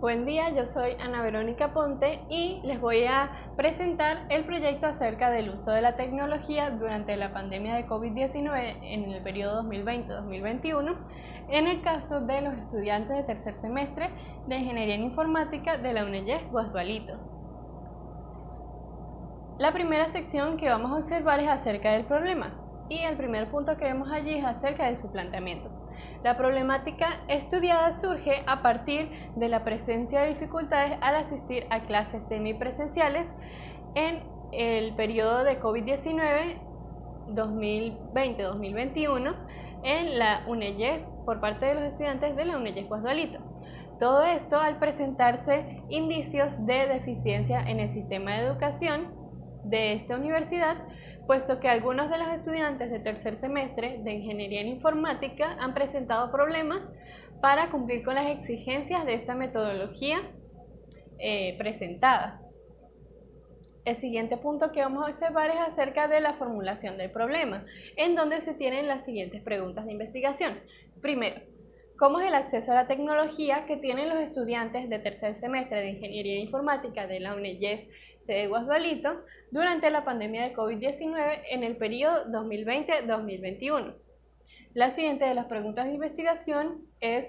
Buen día, yo soy Ana Verónica Ponte y les voy a presentar el proyecto acerca del uso de la tecnología durante la pandemia de COVID-19 en el periodo 2020-2021 en el caso de los estudiantes de tercer semestre de Ingeniería en Informática de la UNEYES Guasdualito. La primera sección que vamos a observar es acerca del problema y el primer punto que vemos allí es acerca de su planteamiento. La problemática estudiada surge a partir de la presencia de dificultades al asistir a clases semipresenciales en el periodo de COVID-19 2020-2021 en la UNEYES por parte de los estudiantes de la UNEYES Guasdualito. Todo esto al presentarse indicios de deficiencia en el sistema de educación de esta universidad, puesto que algunos de los estudiantes de tercer semestre de Ingeniería en Informática han presentado problemas para cumplir con las exigencias de esta metodología presentada. El siguiente punto que vamos a observar es acerca de la formulación del problema, en donde se tienen las siguientes preguntas de investigación. Primero, ¿cómo es el acceso a la tecnología que tienen los estudiantes de tercer semestre de Ingeniería Informática de la UNEYES sede Guasdualito durante la pandemia de COVID-19 en el periodo 2020-2021? La siguiente de las preguntas de investigación es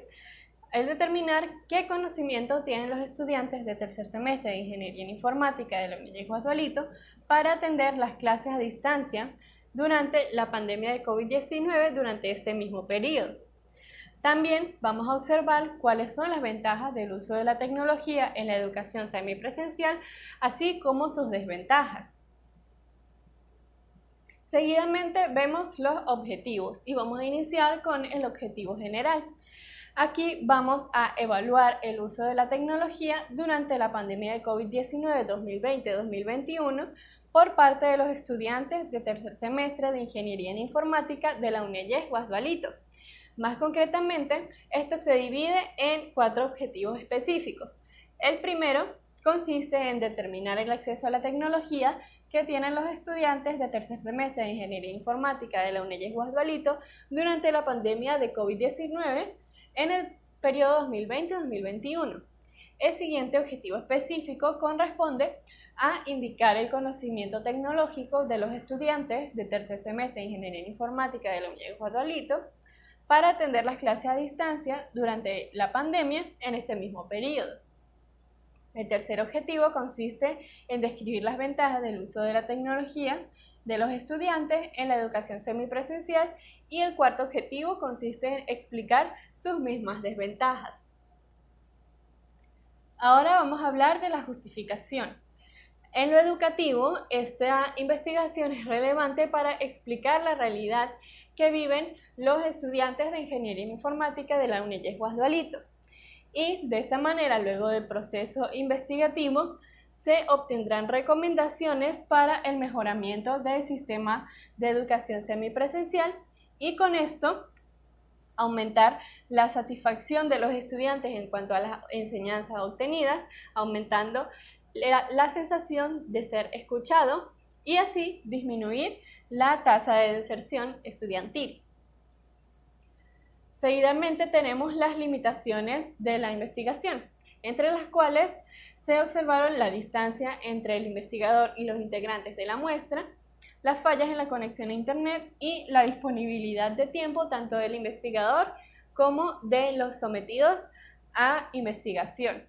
el determinar qué conocimiento tienen los estudiantes de tercer semestre de Ingeniería en Informática de la UNEYES Guasdualito para atender las clases a distancia durante la pandemia de COVID-19 durante este mismo periodo. También vamos a observar cuáles son las ventajas del uso de la tecnología en la educación semipresencial, así como sus desventajas. Seguidamente vemos los objetivos y vamos a iniciar con el objetivo general. Aquí vamos a evaluar el uso de la tecnología durante la pandemia de COVID-19 2020-2021 por parte de los estudiantes de tercer semestre de Ingeniería en Informática de la UNEYES Guasdualito. Más concretamente, esto se divide en 4 objetivos específicos. El primero consiste en determinar el acceso a la tecnología que tienen los estudiantes de tercer semestre de Ingeniería Informática de la UNEYES Guasdualito durante la pandemia de COVID-19 en el periodo 2020-2021. El siguiente objetivo específico corresponde a indicar el conocimiento tecnológico de los estudiantes de tercer semestre de Ingeniería Informática de la UNEYES Guasdualito para atender las clases a distancia durante la pandemia en este mismo periodo. El tercer objetivo consiste en describir las ventajas del uso de la tecnología de los estudiantes en la educación semipresencial y el cuarto objetivo consiste en explicar sus mismas desventajas. Ahora vamos a hablar de la justificación. En lo educativo, esta investigación es relevante para explicar la realidad que viven los estudiantes de Ingeniería en Informática de la UNEYES Guasdualito. Y de esta manera, luego del proceso investigativo, se obtendrán recomendaciones para el mejoramiento del sistema de educación semipresencial y con esto aumentar la satisfacción de los estudiantes en cuanto a las enseñanzas obtenidas, aumentando la sensación de ser escuchado y así disminuir la tasa de deserción estudiantil. Seguidamente tenemos las limitaciones de la investigación, entre las cuales se observaron la distancia entre el investigador y los integrantes de la muestra, las fallas en la conexión a Internet y la disponibilidad de tiempo tanto del investigador como de los sometidos a investigación.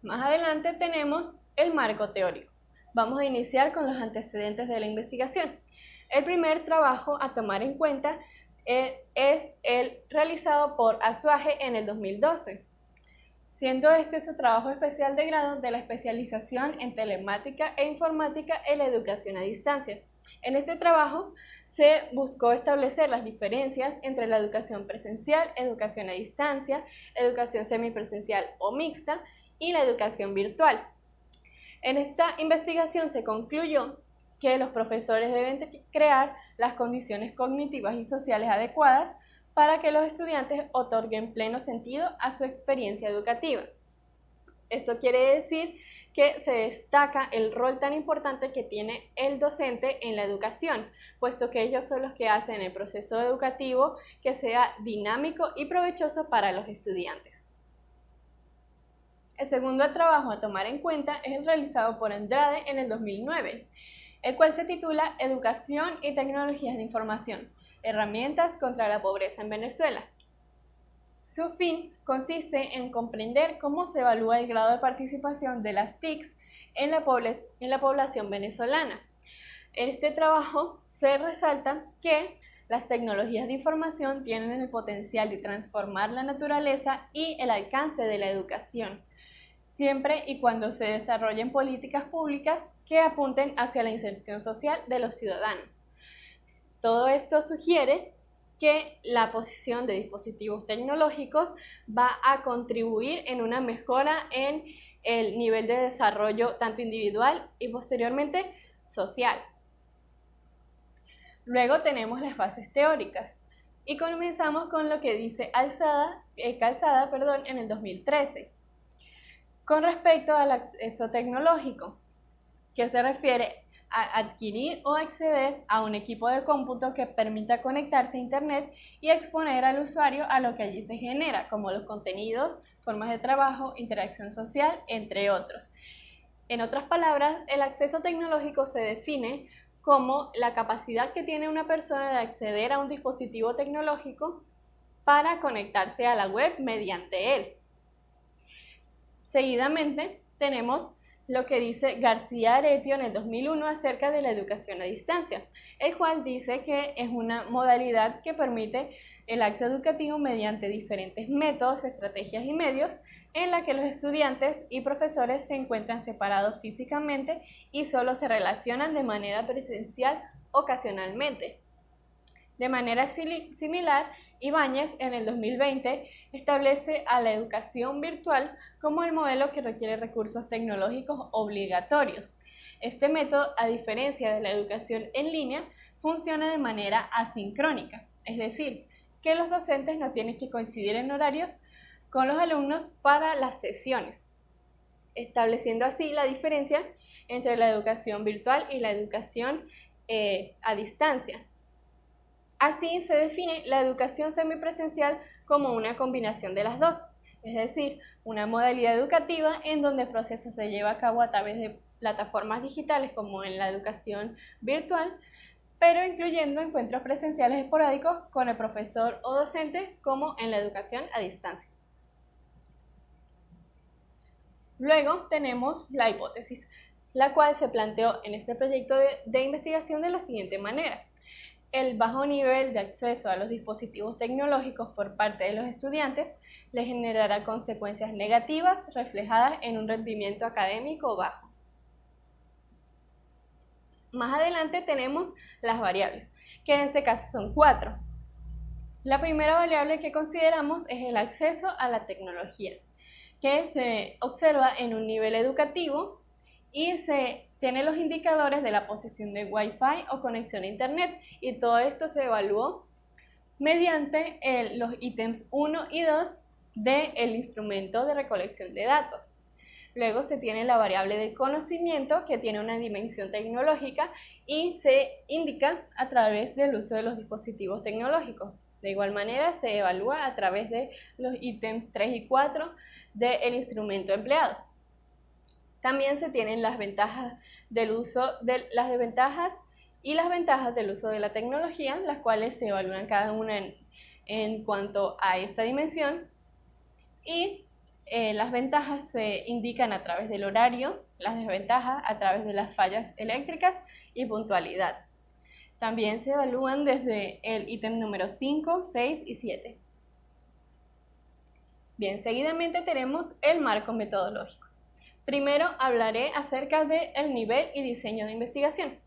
Más adelante tenemos el marco teórico. Vamos a iniciar con los antecedentes de la investigación. El primer trabajo a tomar en cuenta es el realizado por Azuaje en el 2012, siendo este su trabajo especial de grado de la especialización en telemática e informática en la educación a distancia. En este trabajo se buscó establecer las diferencias entre la educación presencial, educación a distancia, educación semipresencial o mixta y la educación virtual. En esta investigación se concluyó que los profesores deben crear las condiciones cognitivas y sociales adecuadas para que los estudiantes otorguen pleno sentido a su experiencia educativa. Esto quiere decir que se destaca el rol tan importante que tiene el docente en la educación, puesto que ellos son los que hacen el proceso educativo que sea dinámico y provechoso para los estudiantes. El segundo trabajo a tomar en cuenta es el realizado por Andrade en el 2009, el cual se titula Educación y tecnologías de información, herramientas contra la pobreza en Venezuela. Su fin consiste en comprender cómo se evalúa el grado de participación de las TICs en la población venezolana. En este trabajo se resalta que las tecnologías de información tienen el potencial de transformar la naturaleza y el alcance de la educación, siempre y cuando se desarrollen políticas públicas que apunten hacia la inserción social de los ciudadanos. Todo esto sugiere que la posición de dispositivos tecnológicos va a contribuir en una mejora en el nivel de desarrollo tanto individual y posteriormente social. Luego tenemos las bases teóricas y comenzamos con lo que dice Calzada en el 2013 con respecto al acceso tecnológico, que se refiere a adquirir o acceder a un equipo de cómputo que permita conectarse a Internet y exponer al usuario a lo que allí se genera, como los contenidos, formas de trabajo, interacción social, entre otros. En otras palabras, el acceso tecnológico se define como la capacidad que tiene una persona de acceder a un dispositivo tecnológico para conectarse a la web mediante él. Seguidamente tenemos lo que dice García Aretio en el 2001 acerca de la educación a distancia, el cual dice que es una modalidad que permite el acto educativo mediante diferentes métodos, estrategias y medios en la que los estudiantes y profesores se encuentran separados físicamente y solo se relacionan de manera presencial ocasionalmente. De manera similar, Ibáñez en el 2020 establece a la educación virtual como el modelo que requiere recursos tecnológicos obligatorios. Este método, a diferencia de la educación en línea, funciona de manera asincrónica, es decir, que los docentes no tienen que coincidir en horarios con los alumnos para las sesiones, estableciendo así la diferencia entre la educación virtual y la educación a distancia. Así se define la educación semipresencial como una combinación de las dos, es decir, una modalidad educativa en donde el proceso se lleva a cabo a través de plataformas digitales como en la educación virtual, pero incluyendo encuentros presenciales esporádicos con el profesor o docente como en la educación a distancia. Luego tenemos la hipótesis, la cual se planteó en este proyecto de investigación de la siguiente manera. El bajo nivel de acceso a los dispositivos tecnológicos por parte de los estudiantes les generará consecuencias negativas reflejadas en un rendimiento académico bajo. Más adelante tenemos las variables, que en este caso son 4. La primera variable que consideramos es el acceso a la tecnología, que se observa en un nivel educativo y se tiene los indicadores de la posesión de Wi-Fi o conexión a Internet, y todo esto se evaluó mediante los ítems 1 y 2 del instrumento de recolección de datos. Luego se tiene la variable de conocimiento, que tiene una dimensión tecnológica y se indica a través del uso de los dispositivos tecnológicos. De igual manera se evalúa a través de los ítems 3 y 4 del instrumento empleado. También se tienen las ventajas del uso las desventajas y las ventajas del uso de la tecnología, las cuales se evalúan cada una en cuanto a esta dimensión, y las ventajas se indican a través del horario, las desventajas a través de las fallas eléctricas y puntualidad. También se evalúan desde el ítem número 5, 6 y 7. Bien, seguidamente tenemos el marco metodológico. Primero hablaré acerca del nivel y diseño de investigación.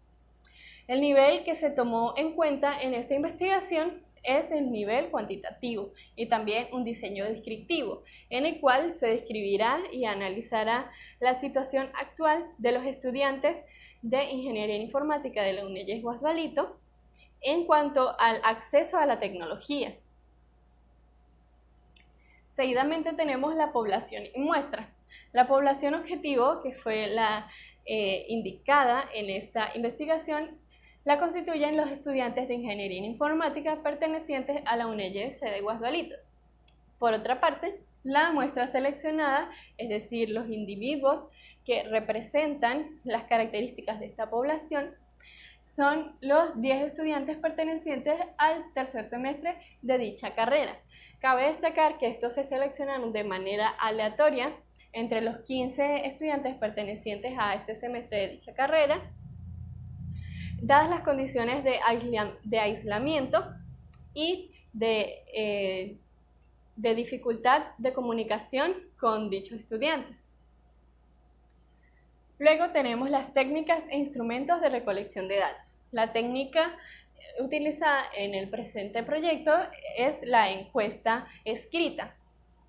El nivel que se tomó en cuenta en esta investigación es el nivel cuantitativo y también un diseño descriptivo, en el cual se describirá y analizará la situación actual de los estudiantes de Ingeniería Informática de la UNEYES Guasdualito en cuanto al acceso a la tecnología. Seguidamente tenemos la población y muestra. La población objetivo, que fue la indicada en esta investigación, la constituyen los estudiantes de Ingeniería Informática pertenecientes a la UNEYES sede Guasdualito. Por otra parte, La muestra seleccionada, es decir, los individuos que representan las características de esta población, son los 10 estudiantes pertenecientes al tercer semestre de dicha carrera. Cabe destacar que estos se seleccionaron de manera aleatoria entre los 15 estudiantes pertenecientes a este semestre de dicha carrera, dadas las condiciones de aislamiento y de dificultad de comunicación con dichos estudiantes. Luego tenemos las técnicas e instrumentos de recolección de datos. La técnica utilizada en el presente proyecto es la encuesta escrita,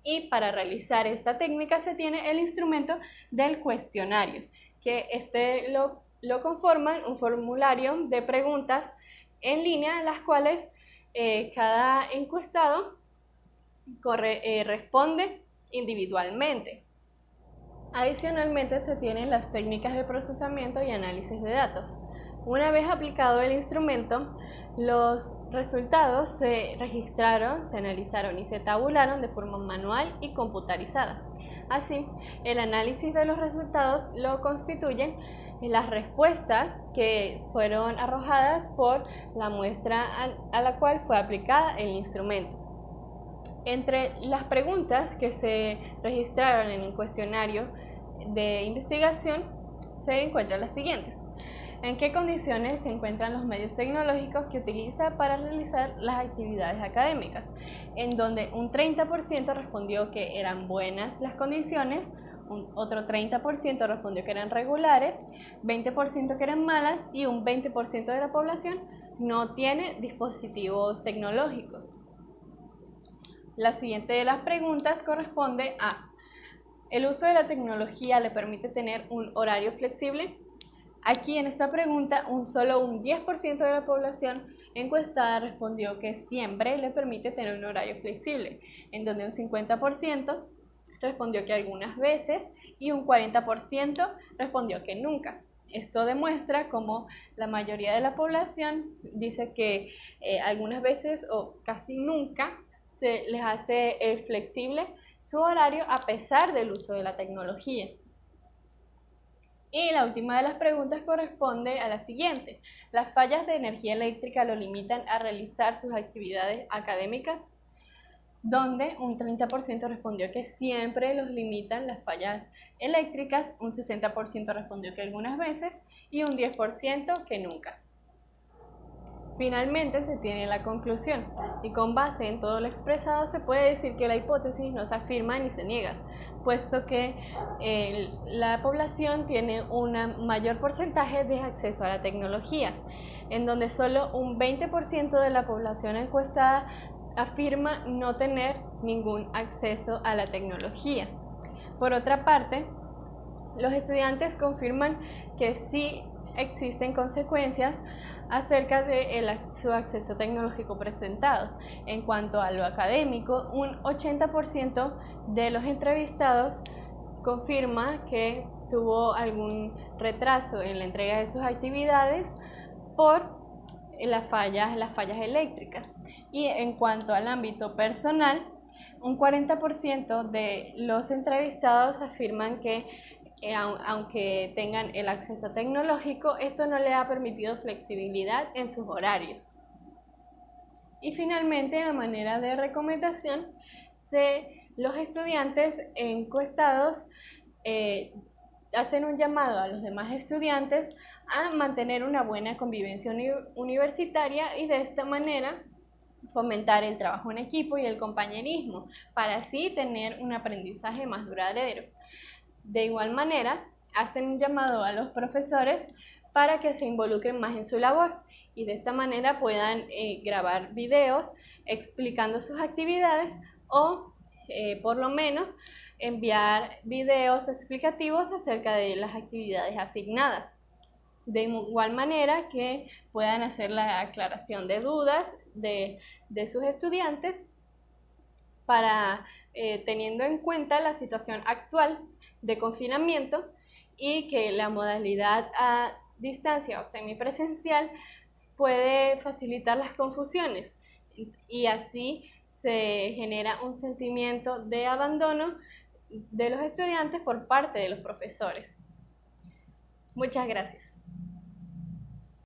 y para realizar esta técnica se tiene el instrumento del cuestionario, que lo conforman un formulario de preguntas en línea, en las cuales cada encuestado responde individualmente. Adicionalmente se tienen las técnicas de procesamiento y análisis de datos. Una vez aplicado el instrumento, los resultados se registraron, se analizaron y se tabularon de forma manual y computarizada. Así, el análisis de los resultados lo constituyen las respuestas que fueron arrojadas por la muestra a la cual fue aplicada el instrumento. Entre las preguntas que se registraron en el cuestionario de investigación se encuentran las siguientes. ¿En qué condiciones se encuentran los medios tecnológicos que utiliza para realizar las actividades académicas? En donde un 30% respondió que eran buenas las condiciones, otro 30% respondió que eran regulares, 20% que eran malas y un 20% de la población no tiene dispositivos tecnológicos. La siguiente de las preguntas corresponde a: ¿el uso de la tecnología le permite tener un horario flexible? Aquí en esta pregunta solo un 10% de la población encuestada respondió que siempre le permite tener un horario flexible, en donde un 50% respondió que algunas veces y un 40% respondió que nunca. Esto demuestra cómo la mayoría de la población dice que algunas veces o casi nunca se les hace flexible su horario a pesar del uso de la tecnología. Y la última de las preguntas corresponde a la siguiente: ¿las fallas de energía eléctrica lo limitan a realizar sus actividades académicas? Donde un 30% respondió que siempre los limitan las fallas eléctricas, un 60% respondió que algunas veces y un 10% que nunca. Finalmente se tiene la conclusión, y con base en todo lo expresado se puede decir que la hipótesis no se afirma ni se niega, puesto que la población tiene un mayor porcentaje de acceso a la tecnología, en donde solo un 20% de la población encuestada afirma no tener ningún acceso a la tecnología. Por otra parte, los estudiantes confirman que sí existen consecuencias acerca de su acceso tecnológico presentado. En cuanto a lo académico, un 80% de los entrevistados confirma que tuvo algún retraso en la entrega de sus actividades por las fallas eléctricas. Y en cuanto al ámbito personal, un 40% de los entrevistados afirman que aunque tengan el acceso tecnológico, esto no le ha permitido flexibilidad en sus horarios. Y finalmente, a manera de recomendación, los estudiantes encuestados hacen un llamado a los demás estudiantes a mantener una buena convivencia universitaria y de esta manera fomentar el trabajo en equipo y el compañerismo, para así tener un aprendizaje más duradero. De igual manera, hacen un llamado a los profesores para que se involucren más en su labor y de esta manera puedan grabar videos explicando sus actividades o por lo menos enviar videos explicativos acerca de las actividades asignadas. De igual manera que puedan hacer la aclaración de dudas de sus estudiantes para teniendo en cuenta la situación actual de confinamiento y que la modalidad a distancia o semipresencial puede facilitar las confusiones y así se genera un sentimiento de abandono de los estudiantes por parte de los profesores. Muchas gracias.